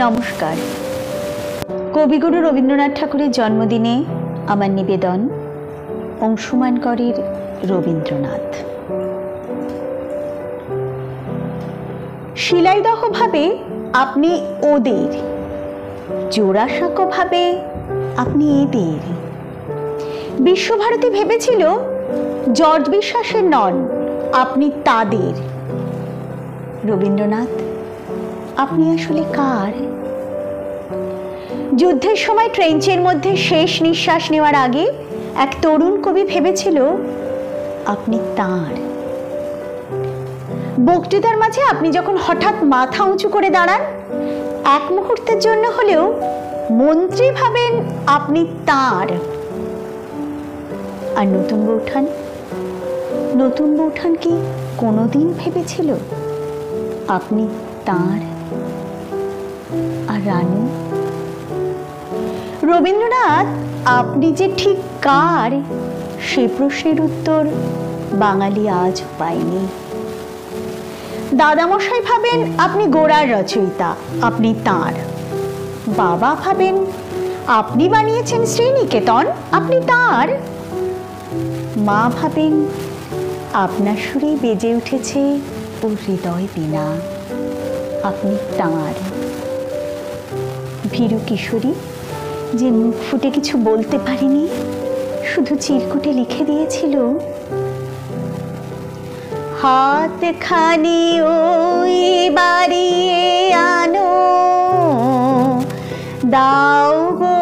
নমস্কার। কবিগুরু রবীন্দ্রনাথ ঠাকুরের জন্মদিনে আমার নিবেদন অংশুমান করের রবীন্দ্রনাথ। শিলাইদহ ভাবে আপনি ওদের, জোড়াসাঁকো ভাবে আপনি এদের। বিশ্বভারতী ভেবেছিল জর্জ বিশ্বাসের নন, আপনি তাদের। রবীন্দ্রনাথ, আপনি আসলে কার? যুদ্ধের সময় ট্রেঞ্চের মধ্যে শেষ নিঃশ্বাস নেওয়ার আগে এক তরুণ কবি ভেবেছিল আপনি তাঁর। বক্তৃতার মাঝে আপনি যখন হঠাৎ মাথা উঁচু করে দাঁড়ান, এক মুহূর্তের জন্য হলেও মন্ত্রী ভাবেন আপনি তাঁর। আর নতুন বৌঠান কি কোনোদিন ভেবেছিল আপনি তাঁর? আর রানু? রবীন্দ্রনাথ, আপনি যে ঠিক কার সে প্রশ্নের উত্তর বাঙালি আজ পায়নি। দাদামশাই ভাবেন আপনি গোড়ার রচয়িতা, আপনি তাঁর। বাবা ভাবেন আপনি বানিয়েছেন শ্রীনিকেতন, আপনি তাঁর। মা ভাবেন আপনার সুরেই বেজে উঠেছে ও হৃদয় বীণা, আপনি তাঁর। ভীরু কিশোরী যে মুখ ফুটে কিছু বলতে পারেনি, শুধু চিরকুটে লিখে দিয়েছিল, হাতখানি ওই বাড়িয়ে আনো, দাও গো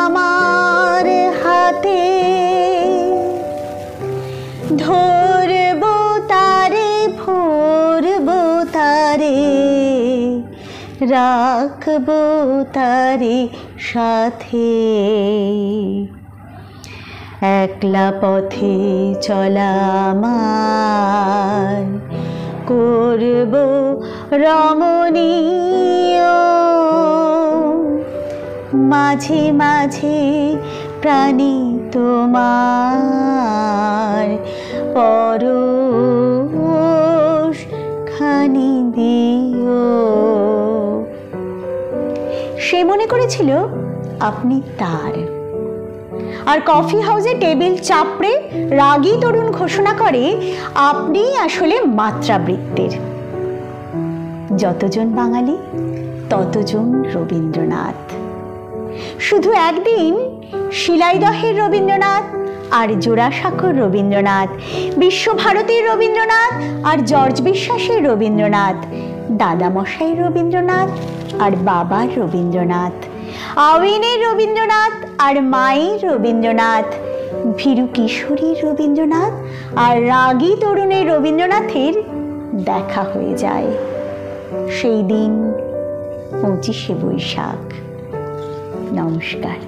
আমার হাতে, ধরবো তারে ভরবো তারে, রাখবো তারে সাথে। একলা পথে চলা আমার করবো রমণীয়, মাঝে মাঝে প্রাণী তোমার পরশ খানি দিও। সে মনে করেছিল আপনি তার। আর কফি হাউসে টেবিল চাপড়ে রাগী তরুণ ঘোষণা করে আপনি আসলে মাত্রাবৃত্তের। যতজন বাঙালি ততজন রবীন্দ্রনাথ। শুধু একদিন শিলাইদহের রবীন্দ্রনাথ আর জোড়াসাঁকোর রবীন্দ্রনাথ, বিশ্বভারতীর রবীন্দ্রনাথ আর জর্জ বিশ্বাসের রবীন্দ্রনাথ, দাদামশাইয়ের রবীন্দ্রনাথ আর বাবার রবীন্দ্রনাথ, আউইনের রবীন্দ্রনাথ আর মায়ের রবীন্দ্রনাথ, ভীরু কিশোরীর রবীন্দ্রনাথ আর রাগী তরুণের রবীন্দ্রনাথের দেখা হয়ে যায়। সেই দিন 25শে বৈশাখ। নমস্কার।